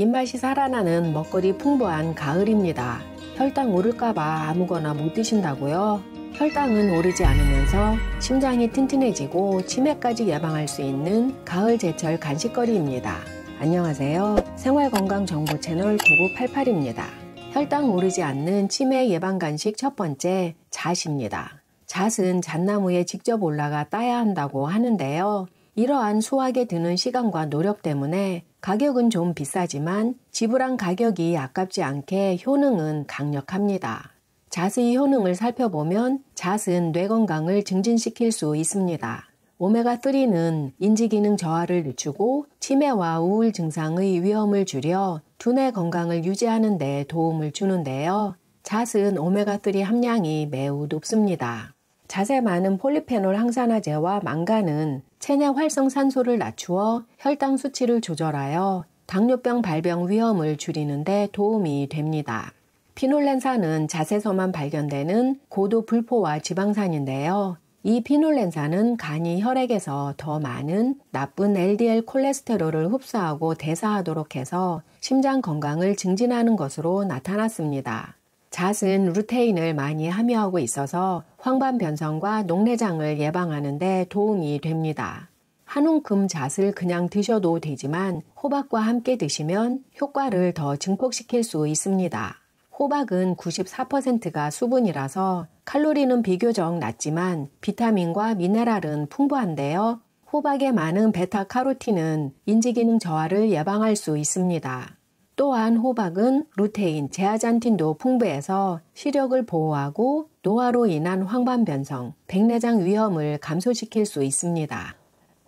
입맛이 살아나는 먹거리 풍부한 가을입니다. 혈당 오를까봐 아무거나 못 드신다고요? 혈당은 오르지 않으면서 심장이 튼튼해지고 치매까지 예방할 수 있는 가을 제철 간식거리입니다. 안녕하세요. 생활건강정보 채널 9988입니다. 혈당 오르지 않는 치매 예방 간식 첫 번째, 잣입니다. 잣은 잣나무에 직접 올라가 따야 한다고 하는데요. 이러한 수확에 드는 시간과 노력 때문에 가격은 좀 비싸지만 지불한 가격이 아깝지 않게 효능은 강력합니다. 잣의 효능을 살펴보면 잣은 뇌 건강을 증진시킬 수 있습니다. 오메가3는 인지기능 저하를 늦추고 치매와 우울 증상의 위험을 줄여 두뇌 건강을 유지하는 데 도움을 주는데요. 잣은 오메가3 함량이 매우 높습니다. 잣에 많은 폴리페놀 항산화제와 망간은 체내 활성산소를 낮추어 혈당 수치를 조절하여 당뇨병 발병 위험을 줄이는 데 도움이 됩니다. 피놀렌산은 잣에서만 발견되는 고도 불포화 지방산인데요. 이 피놀렌산은 간이 혈액에서 더 많은 나쁜 LDL 콜레스테롤을 흡수하고 대사하도록 해서 심장 건강을 증진하는 것으로 나타났습니다. 잣은 루테인을 많이 함유하고 있어서 황반변성과 녹내장을 예방하는 데 도움이 됩니다. 한 움큼 잣을 그냥 드셔도 되지만 호박과 함께 드시면 효과를 더 증폭시킬 수 있습니다. 호박은 94%가 수분이라서 칼로리는 비교적 낮지만 비타민과 미네랄은 풍부한데요. 호박에 많은 베타카로틴은 인지기능 저하를 예방할 수 있습니다. 또한 호박은 루테인, 제아잔틴도 풍부해서 시력을 보호하고 노화로 인한 황반변성, 백내장 위험을 감소시킬 수 있습니다.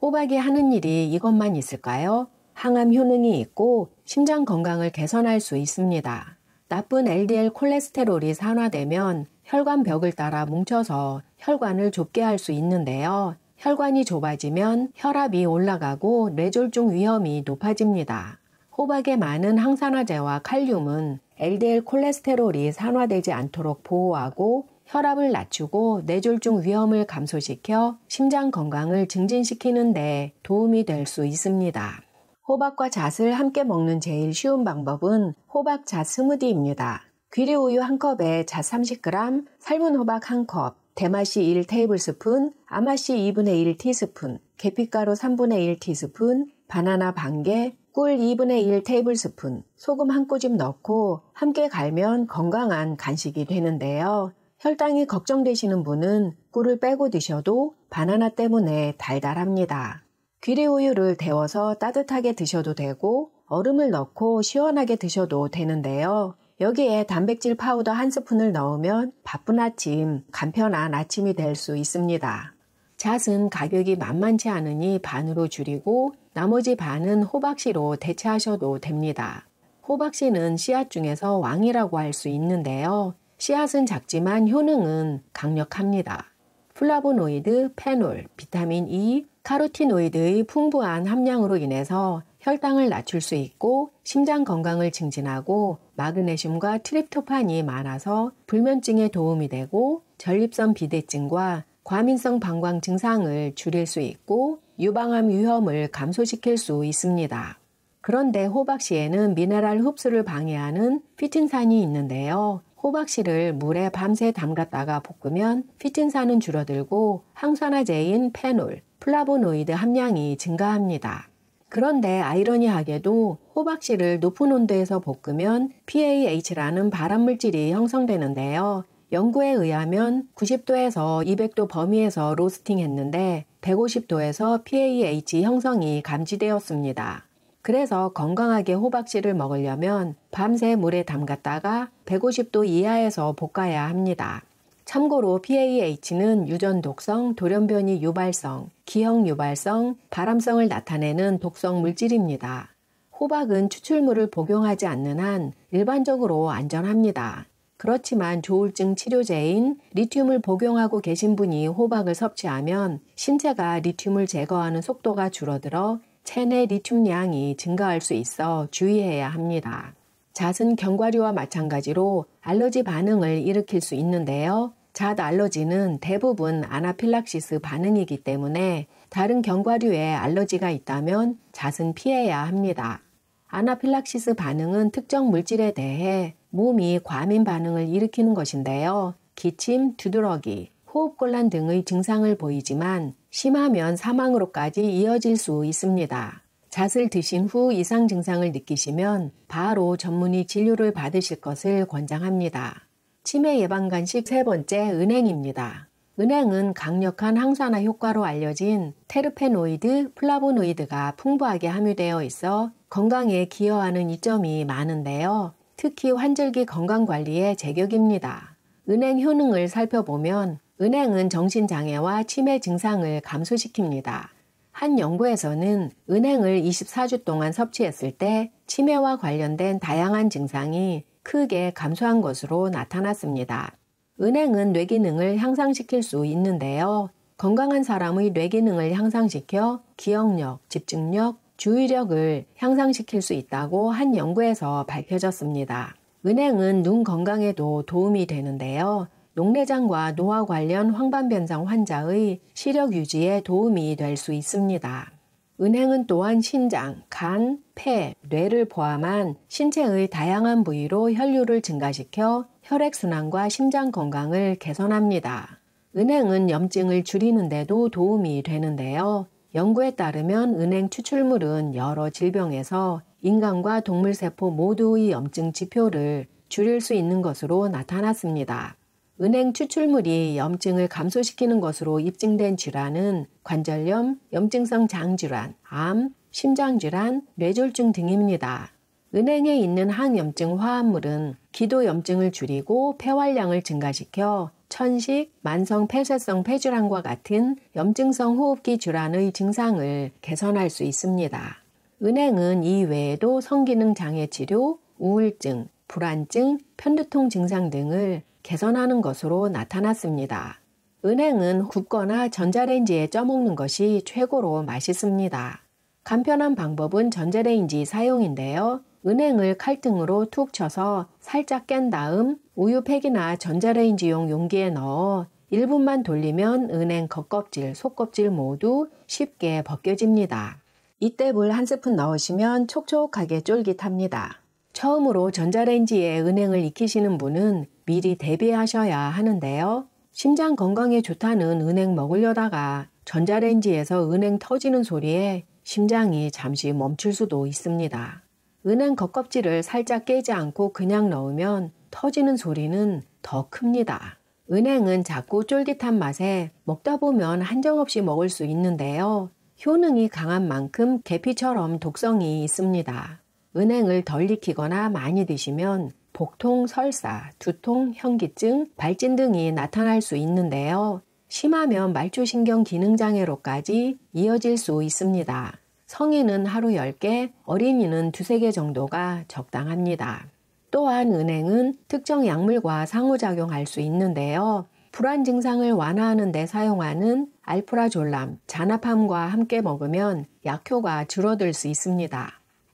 호박이 하는 일이 이것만 있을까요? 항암 효능이 있고 심장 건강을 개선할 수 있습니다. 나쁜 LDL 콜레스테롤이 산화되면 혈관벽을 따라 뭉쳐서 혈관을 좁게 할 수 있는데요. 혈관이 좁아지면 혈압이 올라가고 뇌졸중 위험이 높아집니다. 호박에 많은 항산화제와 칼륨은 LDL 콜레스테롤이 산화되지 않도록 보호하고 혈압을 낮추고 뇌졸중 위험을 감소시켜 심장 건강을 증진시키는 데 도움이 될 수 있습니다. 호박과 잣을 함께 먹는 제일 쉬운 방법은 호박잣 스무디입니다. 귀리우유 1컵에 잣 30g, 삶은 호박 1컵, 대맛씨 1테이블스푼, 아맛씨 2분의 1티스푼, 계피가루 3분의 1티스푼, 바나나 반개, 꿀 2분의 1 테이블스푼, 소금 한 꼬집 넣고 함께 갈면 건강한 간식이 되는데요. 혈당이 걱정되시는 분은 꿀을 빼고 드셔도 바나나 때문에 달달합니다. 귀리우유를 데워서 따뜻하게 드셔도 되고 얼음을 넣고 시원하게 드셔도 되는데요. 여기에 단백질 파우더 1스푼을 넣으면 바쁜 아침, 간편한 아침이 될 수 있습니다. 잣은 가격이 만만치 않으니 반으로 줄이고 나머지 반은 호박씨로 대체하셔도 됩니다. 호박씨는 씨앗 중에서 왕이라고 할 수 있는데요. 씨앗은 작지만 효능은 강력합니다. 플라보노이드, 페놀, 비타민 E, 카로티노이드의 풍부한 함량으로 인해서 혈당을 낮출 수 있고 심장 건강을 증진하고 마그네슘과 트립토판이 많아서 불면증에 도움이 되고 전립선 비대증과 과민성 방광 증상을 줄일 수 있고 유방암 위험을 감소시킬 수 있습니다. 그런데 호박씨에는 미네랄 흡수를 방해하는 피틴산이 있는데요. 호박씨를 물에 밤새 담갔다가 볶으면 피틴산은 줄어들고 항산화제인 페놀, 플라보노이드 함량이 증가합니다. 그런데 아이러니하게도 호박씨를 높은 온도에서 볶으면 PAH라는 발암물질이 형성되는데요. 연구에 의하면 90도에서 200도 범위에서 로스팅했는데 150도에서 PAH 형성이 감지되었습니다. 그래서 건강하게 호박씨를 먹으려면 밤새 물에 담갔다가 150도 이하에서 볶아야 합니다. 참고로 PAH는 유전 독성, 돌연변이 유발성, 기형 유발성, 발암성을 나타내는 독성 물질입니다. 호박은 추출물을 복용하지 않는 한 일반적으로 안전합니다. 그렇지만 조울증 치료제인 리튬을 복용하고 계신 분이 호박을 섭취하면 신체가 리튬을 제거하는 속도가 줄어들어 체내 리튬량이 증가할 수 있어 주의해야 합니다. 잣은 견과류와 마찬가지로 알러지 반응을 일으킬 수 있는데요. 잣 알러지는 대부분 아나필락시스 반응이기 때문에 다른 견과류에 알러지가 있다면 잣은 피해야 합니다. 아나필락시스 반응은 특정 물질에 대해 몸이 과민 반응을 일으키는 것인데요. 기침, 두드러기, 호흡곤란 등의 증상을 보이지만 심하면 사망으로까지 이어질 수 있습니다. 잣을 드신 후 이상 증상을 느끼시면 바로 전문의 진료를 받으실 것을 권장합니다. 치매 예방 간식 세 번째, 은행입니다. 은행은 강력한 항산화 효과로 알려진 테르페노이드, 플라보노이드가 풍부하게 함유되어 있어 건강에 기여하는 이점이 많은데요. 특히 환절기 건강관리에 제격입니다. 은행 효능을 살펴보면 은행은 정신장애와 치매 증상을 감소시킵니다. 한 연구에서는 은행을 24주 동안 섭취했을 때 치매와 관련된 다양한 증상이 크게 감소한 것으로 나타났습니다. 은행은 뇌기능을 향상시킬 수 있는데요. 건강한 사람의 뇌기능을 향상시켜 기억력, 집중력, 주의력을 향상시킬 수 있다고 한 연구에서 밝혀졌습니다. 은행은 눈 건강에도 도움이 되는데요. 녹내장과 노화 관련 황반변성 환자의 시력 유지에 도움이 될 수 있습니다. 은행은 또한 신장, 간, 폐, 뇌를 포함한 신체의 다양한 부위로 혈류를 증가시켜 혈액순환과 심장 건강을 개선합니다. 은행은 염증을 줄이는 데도 도움이 되는데요. 연구에 따르면 은행 추출물은 여러 질병에서 인간과 동물세포 모두의 염증 지표를 줄일 수 있는 것으로 나타났습니다. 은행 추출물이 염증을 감소시키는 것으로 입증된 질환은 관절염, 염증성 장질환, 암, 심장질환, 뇌졸중 등입니다. 은행에 있는 항염증 화합물은 기도염증을 줄이고 폐활량을 증가시켜 천식, 만성 폐쇄성 폐질환과 같은 염증성 호흡기 질환의 증상을 개선할 수 있습니다. 은행은 이 외에도 성기능 장애 치료, 우울증, 불안증, 편두통 증상 등을 개선하는 것으로 나타났습니다. 은행은 굽거나 전자레인지에 쪄먹는 것이 최고로 맛있습니다. 간편한 방법은 전자레인지 사용인데요. 은행을 칼등으로 툭 쳐서 살짝 깬 다음 우유팩이나 전자레인지용 용기에 넣어 1분만 돌리면 은행 겉껍질, 속껍질 모두 쉽게 벗겨집니다. 이때 물 한 스푼 넣으시면 촉촉하게 쫄깃합니다. 처음으로 전자레인지에 은행을 익히시는 분은 미리 대비하셔야 하는데요. 심장 건강에 좋다는 은행 먹으려다가 전자레인지에서 은행 터지는 소리에 심장이 잠시 멈출 수도 있습니다. 은행 겉껍질을 살짝 깨지 않고 그냥 넣으면 터지는 소리는 더 큽니다. 은행은 작고 쫄깃한 맛에 먹다 보면 한정없이 먹을 수 있는데요. 효능이 강한 만큼 계피처럼 독성이 있습니다. 은행을 덜 익히거나 많이 드시면 복통, 설사, 두통, 현기증, 발진 등이 나타날 수 있는데요. 심하면 말초신경 기능장애로까지 이어질 수 있습니다. 성인은 하루 10개, 어린이는 2-3개 정도가 적당합니다. 또한 은행은 특정 약물과 상호작용할 수 있는데요. 불안 증상을 완화하는 데 사용하는 알프라졸람, 자나팜과 함께 먹으면 약효가 줄어들 수 있습니다.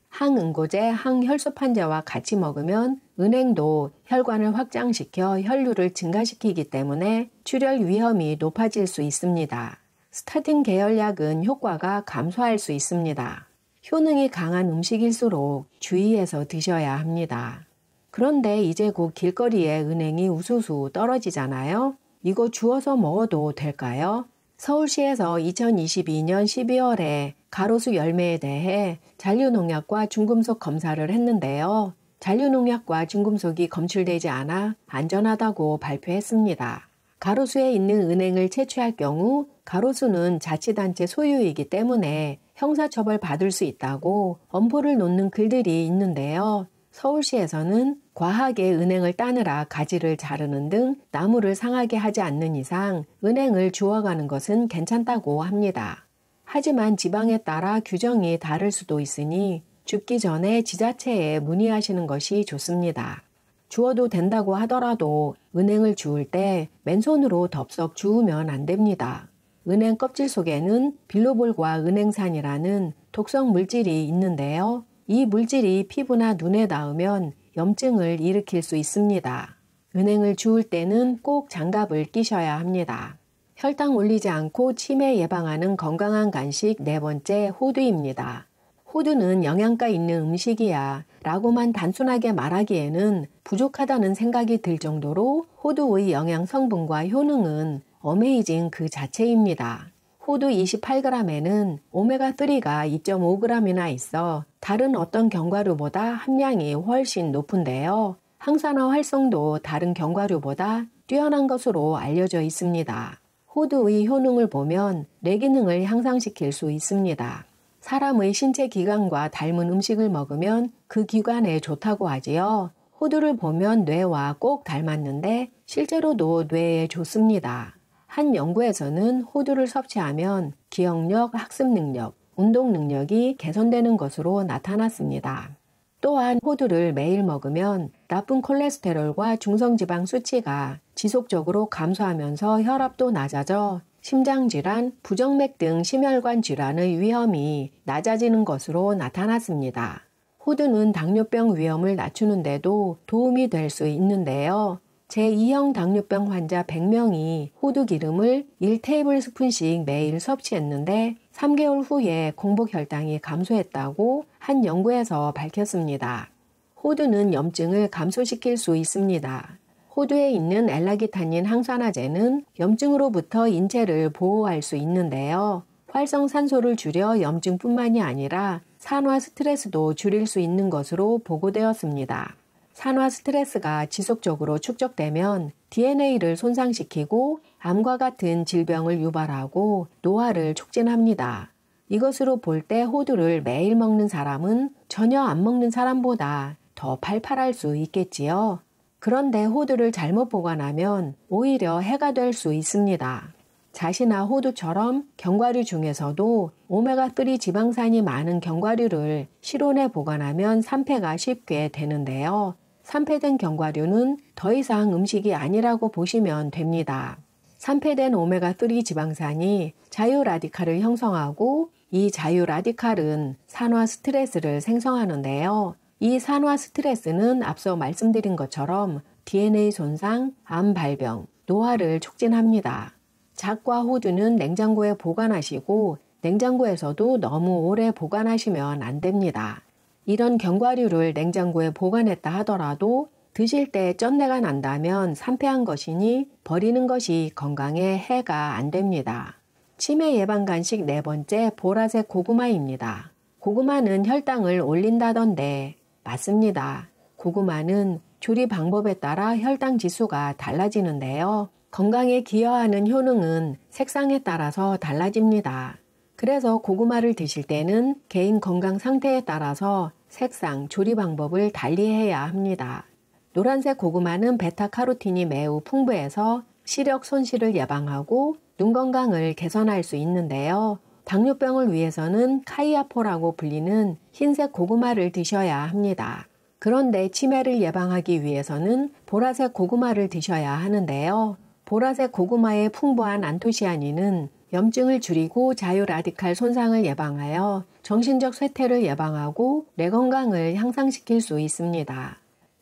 항응고제, 항혈소판제와 같이 먹으면 은행도 혈관을 확장시켜 혈류를 증가시키기 때문에 출혈 위험이 높아질 수 있습니다. 스타틴 계열약은 효과가 감소할 수 있습니다. 효능이 강한 음식일수록 주의해서 드셔야 합니다. 그런데 이제 곧 길거리에 은행이 우수수 떨어지잖아요. 이거 주워서 먹어도 될까요? 서울시에서 2022년 12월에 가로수 열매에 대해 잔류농약과 중금속 검사를 했는데요. 잔류농약과 중금속이 검출되지 않아 안전하다고 발표했습니다. 가로수에 있는 은행을 채취할 경우 가로수는 자치단체 소유이기 때문에 형사처벌 받을 수 있다고 엄포를 놓는 글들이 있는데요. 서울시에서는 과하게 은행을 따느라 가지를 자르는 등 나무를 상하게 하지 않는 이상 은행을 주워가는 것은 괜찮다고 합니다. 하지만 지방에 따라 규정이 다를 수도 있으니 줍기 전에 지자체에 문의하시는 것이 좋습니다. 주워도 된다고 하더라도 은행을 주울 때 맨손으로 덥석 주우면 안 됩니다. 은행 껍질 속에는 빌로볼과 은행산이라는 독성 물질이 있는데요. 이 물질이 피부나 눈에 닿으면 염증을 일으킬 수 있습니다. 은행을 주울 때는 꼭 장갑을 끼셔야 합니다. 혈당 올리지 않고 치매 예방하는 건강한 간식 네 번째, 호두입니다. 호두는 영양가 있는 음식이야 라고만 단순하게 말하기에는 부족하다는 생각이 들 정도로 호두의 영양 성분과 효능은 어메이징 그 자체입니다. 호두 28g에는 오메가3가 2.5g이나 있어 다른 어떤 견과류보다 함량이 훨씬 높은데요. 항산화 활성도 다른 견과류보다 뛰어난 것으로 알려져 있습니다. 호두의 효능을 보면 뇌 기능을 향상시킬 수 있습니다. 사람의 신체 기관과 닮은 음식을 먹으면 그 기관에 좋다고 하지요. 호두를 보면 뇌와 꼭 닮았는데 실제로도 뇌에 좋습니다. 한 연구에서는 호두를 섭취하면 기억력, 학습 능력, 운동 능력이 개선되는 것으로 나타났습니다. 또한 호두를 매일 먹으면 나쁜 콜레스테롤과 중성지방 수치가 지속적으로 감소하면서 혈압도 낮아져 심장질환, 부정맥 등 심혈관 질환의 위험이 낮아지는 것으로 나타났습니다. 호두는 당뇨병 위험을 낮추는 데도 도움이 될 수 있는데요. 제2형 당뇨병 환자 100명이 호두 기름을 1테이블스푼씩 매일 섭취했는데 3개월 후에 공복 혈당이 감소했다고 한 연구에서 밝혔습니다. 호두는 염증을 감소시킬 수 있습니다. 호두에 있는 엘라기타닌 항산화제는 염증으로부터 인체를 보호할 수 있는데요. 활성산소를 줄여 염증뿐만이 아니라 산화 스트레스도 줄일 수 있는 것으로 보고되었습니다. 산화 스트레스가 지속적으로 축적되면 DNA를 손상시키고 암과 같은 질병을 유발하고 노화를 촉진합니다. 이것으로 볼 때 호두를 매일 먹는 사람은 전혀 안 먹는 사람보다 더 팔팔할 수 있겠지요. 그런데 호두를 잘못 보관하면 오히려 해가 될 수 있습니다. 잣이나 호두처럼 견과류 중에서도 오메가3 지방산이 많은 견과류를 실온에 보관하면 산패가 쉽게 되는데요. 산패된 견과류는 더 이상 음식이 아니라고 보시면 됩니다. 산패된 오메가3 지방산이 자유라디칼을 형성하고 이 자유라디칼은 산화 스트레스를 생성하는데요. 이 산화 스트레스는 앞서 말씀드린 것처럼 DNA 손상, 암 발병, 노화를 촉진합니다. 잣과 호두는 냉장고에 보관하시고 냉장고에서도 너무 오래 보관하시면 안 됩니다. 이런 견과류를 냉장고에 보관했다 하더라도 드실 때 쩐내가 난다면 산패한 것이니 버리는 것이 건강에 해가 안 됩니다. 치매 예방 간식 4번째 보라색 고구마입니다. 고구마는 혈당을 올린다던데 맞습니다. 고구마는 조리 방법에 따라 혈당 지수가 달라지는데요. 건강에 기여하는 효능은 색상에 따라서 달라집니다. 그래서 고구마를 드실 때는 개인 건강 상태에 따라서 색상, 조리 방법을 달리해야 합니다. 노란색 고구마는 베타카로틴이 매우 풍부해서 시력 손실을 예방하고 눈 건강을 개선할 수 있는데요. 당뇨병을 위해서는 카이아포라고 불리는 흰색 고구마를 드셔야 합니다. 그런데 치매를 예방하기 위해서는 보라색 고구마를 드셔야 하는데요. 보라색 고구마의 풍부한 안토시아닌은 염증을 줄이고 자유라디칼 손상을 예방하여 정신적 쇠퇴를 예방하고 뇌 건강을 향상시킬 수 있습니다.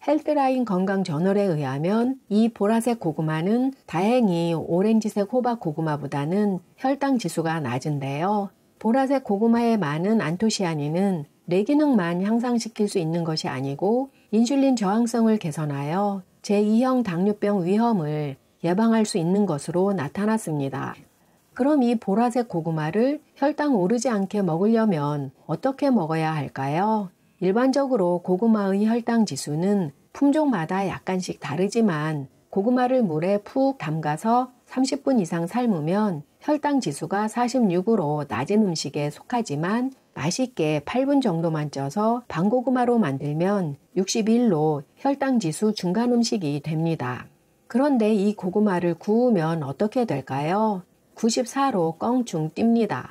헬스라인 건강 저널에 의하면 이 보라색 고구마는 다행히 오렌지색 호박 고구마보다는 혈당 지수가 낮은데요. 보라색 고구마에 많은 안토시아닌은 뇌 기능만 향상시킬 수 있는 것이 아니고 인슐린 저항성을 개선하여 제2형 당뇨병 위험을 예방할 수 있는 것으로 나타났습니다. 그럼 이 보라색 고구마를 혈당 오르지 않게 먹으려면 어떻게 먹어야 할까요? 일반적으로 고구마의 혈당 지수는 품종마다 약간씩 다르지만 고구마를 물에 푹 담가서 30분 이상 삶으면 혈당 지수가 46으로 낮은 음식에 속하지만 맛있게 8분 정도만 쪄서 방고구마로 만들면 61로 혈당 지수 중간 음식이 됩니다. 그런데 이 고구마를 구우면 어떻게 될까요? 94로 껑충 뜁니다.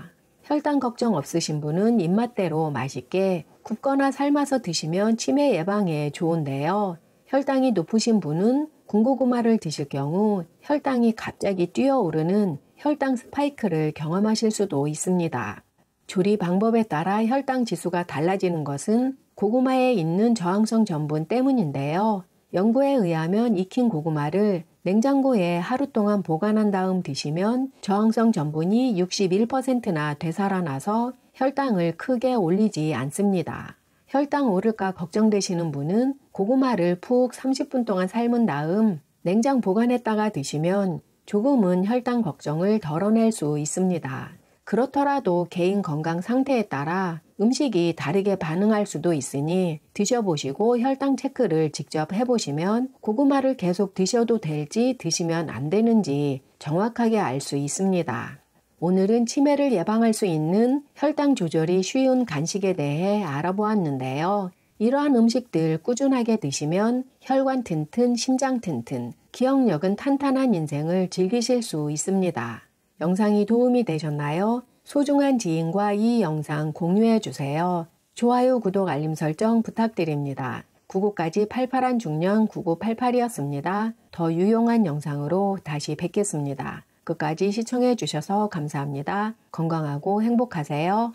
혈당 걱정 없으신 분은 입맛대로 맛있게 굽거나 삶아서 드시면 치매 예방에 좋은데요. 혈당이 높으신 분은 군고구마를 드실 경우 혈당이 갑자기 뛰어오르는 혈당 스파이크를 경험하실 수도 있습니다. 조리 방법에 따라 혈당 지수가 달라지는 것은 고구마에 있는 저항성 전분 때문인데요. 연구에 의하면 익힌 고구마를 냉장고에 하루 동안 보관한 다음 드시면 저항성 전분이 61%나 되살아나서 혈당을 크게 올리지 않습니다. 혈당 오를까 걱정되시는 분은 고구마를 푹 30분 동안 삶은 다음 냉장 보관했다가 드시면 조금은 혈당 걱정을 덜어낼 수 있습니다. 그렇더라도 개인 건강 상태에 따라 음식이 다르게 반응할 수도 있으니 드셔보시고 혈당 체크를 직접 해보시면 고구마를 계속 드셔도 될지 드시면 안 되는지 정확하게 알 수 있습니다. 오늘은 치매를 예방할 수 있는 혈당 조절이 쉬운 간식에 대해 알아보았는데요. 이러한 음식들 꾸준하게 드시면 혈관 튼튼, 심장 튼튼, 기억력은 탄탄한 인생을 즐기실 수 있습니다. 영상이 도움이 되셨나요? 소중한 지인과 이 영상 공유해 주세요. 좋아요, 구독, 알림 설정 부탁드립니다. 99까지 88한 중년 9988이었습니다. 더 유용한 영상으로 다시 뵙겠습니다. 끝까지 시청해 주셔서 감사합니다. 건강하고 행복하세요.